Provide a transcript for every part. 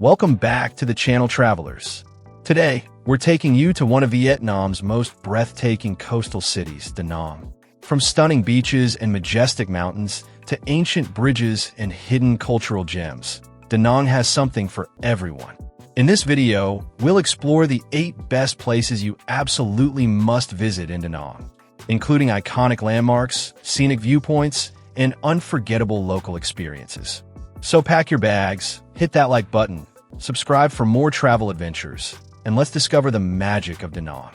Welcome back to the channel, travelers. Today, we're taking you to one of Vietnam's most breathtaking coastal cities, Da Nang. From stunning beaches and majestic mountains to ancient bridges and hidden cultural gems, Da Nang has something for everyone. In this video, we'll explore the 8 best places you absolutely must visit in Da Nang, including iconic landmarks, scenic viewpoints, and unforgettable local experiences. So pack your bags, hit that like button, subscribe for more travel adventures, and let's discover the magic of Da Nang.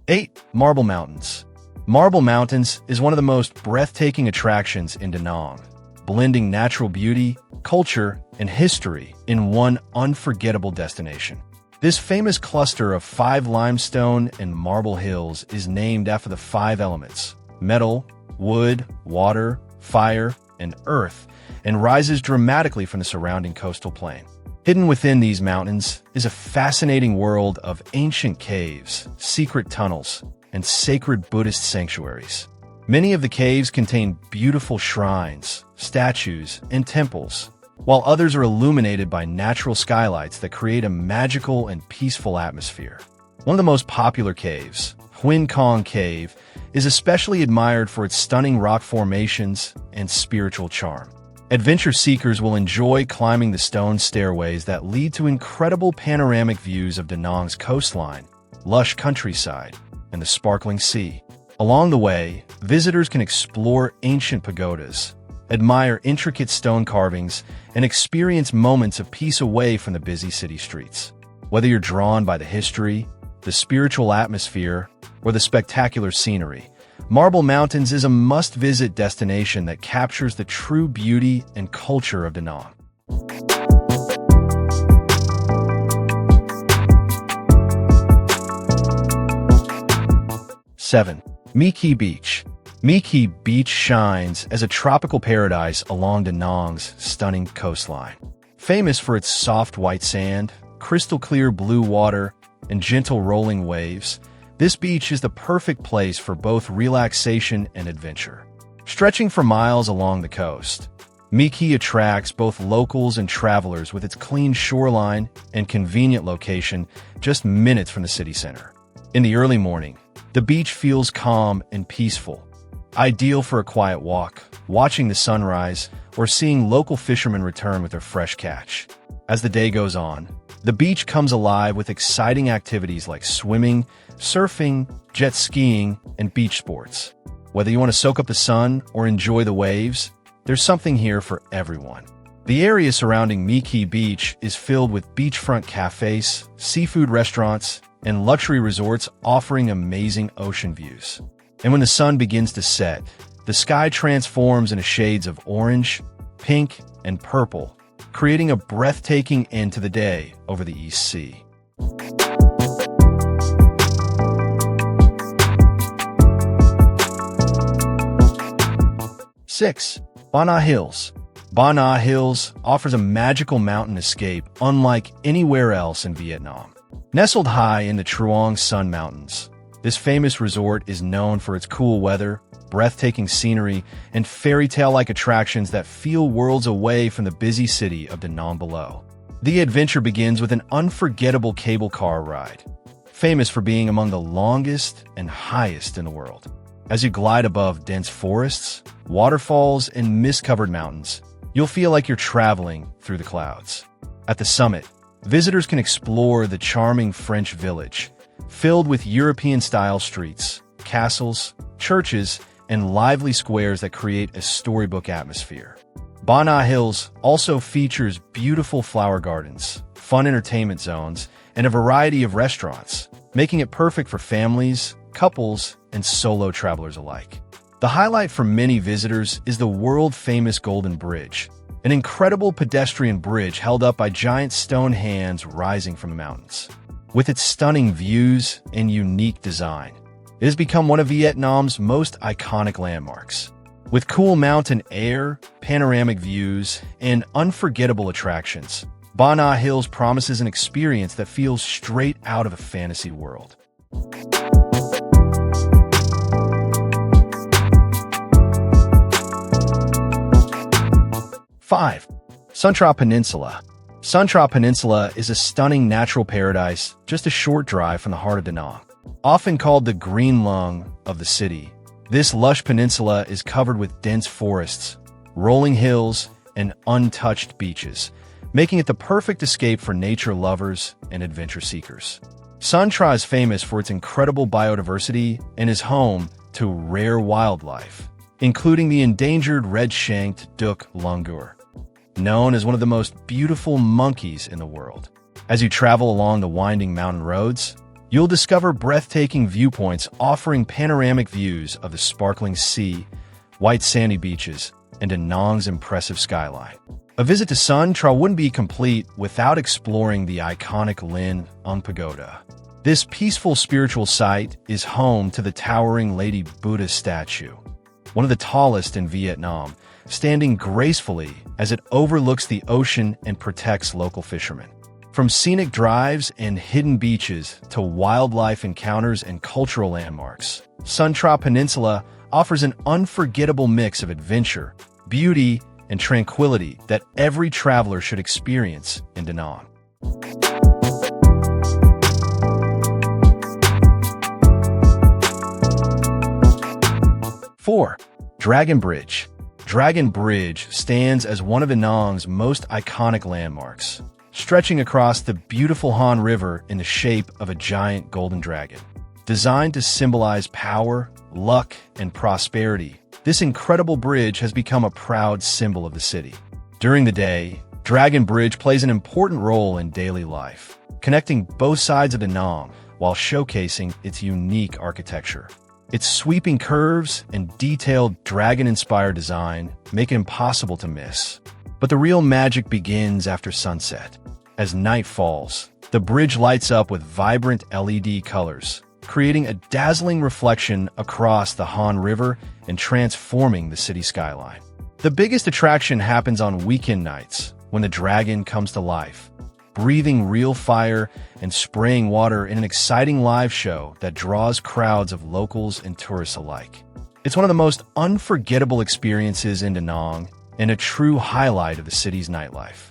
Eight, Marble Mountains. Marble Mountains is one of the most breathtaking attractions in Da Nang, blending natural beauty, culture, and history in one unforgettable destination. This famous cluster of 5 limestone and marble hills is named after the 5 elements: metal, wood, water, fire, and earth, and rises dramatically from the surrounding coastal plain. Hidden within these mountains is a fascinating world of ancient caves, secret tunnels, and sacred Buddhist sanctuaries. Many of the caves contain beautiful shrines, statues, and temples, while others are illuminated by natural skylights that create a magical and peaceful atmosphere. One of the most popular caves, Huyn Kong Cave, is especially admired for its stunning rock formations and spiritual charm. Adventure seekers will enjoy climbing the stone stairways that lead to incredible panoramic views of Da Nang's coastline, lush countryside, and the sparkling sea. Along the way, visitors can explore ancient pagodas, admire intricate stone carvings, and experience moments of peace away from the busy city streets. Whether you're drawn by the history, the spiritual atmosphere, or the spectacular scenery, Marble Mountains is a must-visit destination that captures the true beauty and culture of Da Nang. 7. Khe Beach. Khe Beach shines as a tropical paradise along Da Nang's stunning coastline. Famous for its soft white sand, crystal-clear blue water, and gentle rolling waves, this beach is the perfect place for both relaxation and adventure. Stretching for miles along the coast, Khe attracts both locals and travelers with its clean shoreline and convenient location just minutes from the city center. In the early morning, the beach feels calm and peaceful, ideal for a quiet walk, watching the sunrise, or seeing local fishermen return with their fresh catch. As the day goes on, the beach comes alive with exciting activities like swimming, surfing, jet skiing, and beach sports. Whether you want to soak up the sun or enjoy the waves, there's something here for everyone. The area surrounding Khe Beach is filled with beachfront cafes, seafood restaurants, and luxury resorts offering amazing ocean views. And when the sun begins to set, the sky transforms into shades of orange, pink, and purple, creating a breathtaking end to the day over the East Sea. 6. Ba Na Hills. Ba Na Hills offers a magical mountain escape unlike anywhere else in Vietnam. Nestled high in the Truong Sun Mountains, this famous resort is known for its cool weather, breathtaking scenery, and fairy tale-like attractions that feel worlds away from the busy city of Da Nang below. The adventure begins with an unforgettable cable car ride, famous for being among the longest and highest in the world. As you glide above dense forests, waterfalls, and mist-covered mountains, you'll feel like you're traveling through the clouds. At the summit, visitors can explore the charming French village, filled with European-style streets, castles, churches, and lively squares that create a storybook atmosphere. Ba Na Hills also features beautiful flower gardens, fun entertainment zones, and a variety of restaurants, making it perfect for families, couples, and solo travelers alike. The highlight for many visitors is the world-famous Golden Bridge, an incredible pedestrian bridge held up by giant stone hands rising from the mountains. With its stunning views and unique design, it has become one of Vietnam's most iconic landmarks. With cool mountain air, panoramic views, and unforgettable attractions, Ba Na Hills promises an experience that feels straight out of a fantasy world. 5. Tra Peninsula. Tra Peninsula is a stunning natural paradise just a short drive from the heart of Danang. Often called the green lung of the city, this lush peninsula is covered with dense forests, rolling hills, and untouched beaches, making it the perfect escape for nature lovers and adventure seekers. Tra is famous for its incredible biodiversity and is home to rare wildlife, including the endangered red-shanked duck langur, known as one of the most beautiful monkeys in the world. As you travel along the winding mountain roads, you'll discover breathtaking viewpoints offering panoramic views of the sparkling sea, white sandy beaches, and Danang's impressive skyline. A visit to Tra wouldn't be complete without exploring the iconic Nuoc Pagoda. This peaceful spiritual site is home to the towering Lady Buddha statue, one of the tallest in Vietnam, standing gracefully as it overlooks the ocean and protects local fishermen. From scenic drives and hidden beaches to wildlife encounters and cultural landmarks, Tra Peninsula offers an unforgettable mix of adventure, beauty, and tranquility that every traveler should experience in Danang. 4. Dragon Bridge. Dragon Bridge stands as one of Danang's most iconic landmarks, stretching across the beautiful Han River in the shape of a giant golden dragon. Designed to symbolize power, luck, and prosperity, this incredible bridge has become a proud symbol of the city. During the day, Dragon Bridge plays an important role in daily life, connecting both sides of Danang while showcasing its unique architecture. Its sweeping curves and detailed dragon-inspired design make it impossible to miss. But the real magic begins after sunset. As night falls, the bridge lights up with vibrant LED colors, creating a dazzling reflection across the Han River and transforming the city skyline. The biggest attraction happens on weekend nights, when the dragon comes to life, breathing real fire and spraying water in an exciting live show that draws crowds of locals and tourists alike. It's one of the most unforgettable experiences in Danang and a true highlight of the city's nightlife.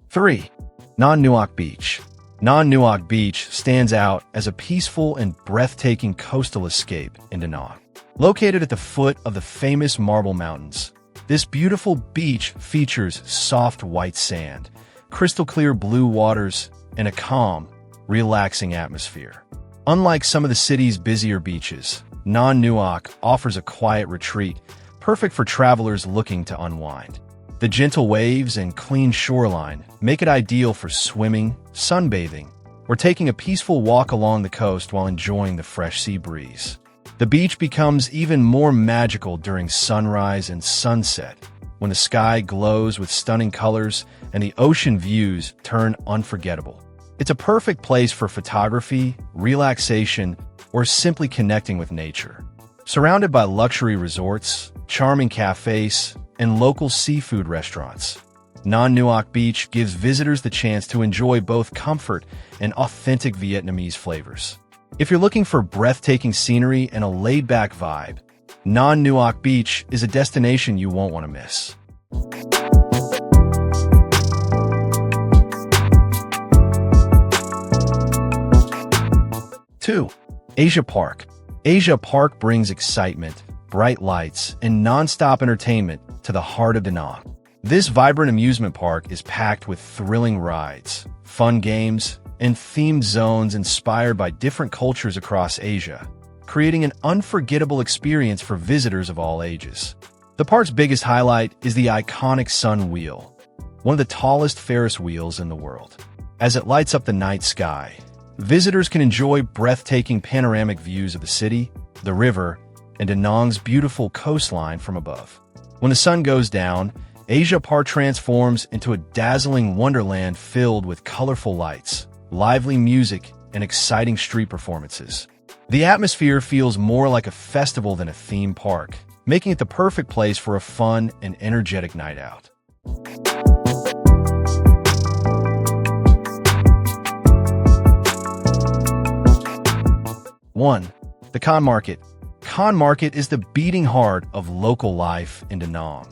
3. Nuoc Beach. Nuoc Beach stands out as a peaceful and breathtaking coastal escape in Danang. Located at the foot of the famous Marble Mountains, this beautiful beach features soft white sand, crystal clear blue waters, and a calm, relaxing atmosphere. Unlike some of the city's busier beaches, Nuoc offers a quiet retreat, perfect for travelers looking to unwind. The gentle waves and clean shoreline make it ideal for swimming, sunbathing, or taking a peaceful walk along the coast while enjoying the fresh sea breeze. The beach becomes even more magical during sunrise and sunset, when the sky glows with stunning colors and the ocean views turn unforgettable. It's a perfect place for photography, relaxation, or simply connecting with nature. Surrounded by luxury resorts, charming cafes, and local seafood restaurants, Nuoc Beach gives visitors the chance to enjoy both comfort and authentic Vietnamese flavors. If you're looking for breathtaking scenery and a laid-back vibe, Nuoc Beach is a destination you won't want to miss. 2. Asia Park. Asia Park brings excitement, bright lights, and non-stop entertainment to the heart of Danang. This vibrant amusement park is packed with thrilling rides, fun games, and themed zones inspired by different cultures across Asia, creating an unforgettable experience for visitors of all ages. The park's biggest highlight is the iconic Sun Wheel, one of the tallest Ferris wheels in the world. As it lights up the night sky, visitors can enjoy breathtaking panoramic views of the city, the river, and Danang's beautiful coastline from above. When the sun goes down, Asia Park transforms into a dazzling wonderland filled with colorful lights, lively music, and exciting street performances. The atmosphere feels more like a festival than a theme park, making it the perfect place for a fun and energetic night out. 1. 1. The Khan Market. Khan Market is the beating heart of local life in Danang,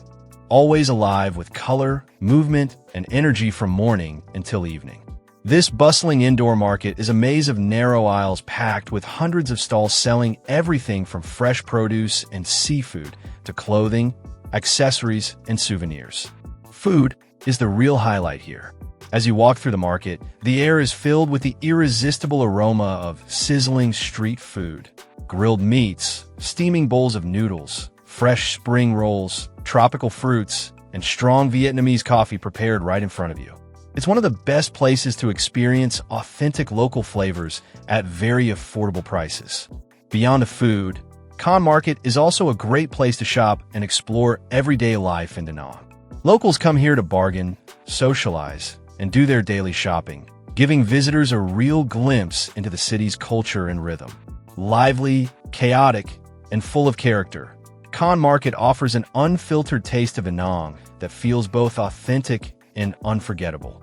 always alive with color, movement, and energy from morning until evening. This bustling indoor market is a maze of narrow aisles packed with hundreds of stalls selling everything from fresh produce and seafood to clothing, accessories, and souvenirs. Food is the real highlight here. As you walk through the market, the air is filled with the irresistible aroma of sizzling street food. Grilled meats, steaming bowls of noodles, fresh spring rolls, tropical fruits, and strong Vietnamese coffee prepared right in front of you. It's one of the best places to experience authentic local flavors at very affordable prices. Beyond the food, Khan Market is also a great place to shop and explore everyday life in Danang. Locals come here to bargain, socialize, and do their daily shopping, giving visitors a real glimpse into the city's culture and rhythm. Lively, chaotic, and full of character, Khan Market offers an unfiltered taste of Danang that feels both authentic and unforgettable.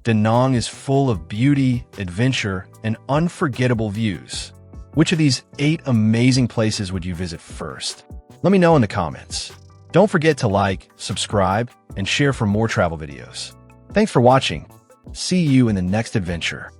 Danang is full of beauty, adventure, and unforgettable views. Which of these 8 amazing places would you visit first? Let me know in the comments. Don't forget to like, subscribe, and share for more travel videos. Thanks for watching. See you in the next adventure.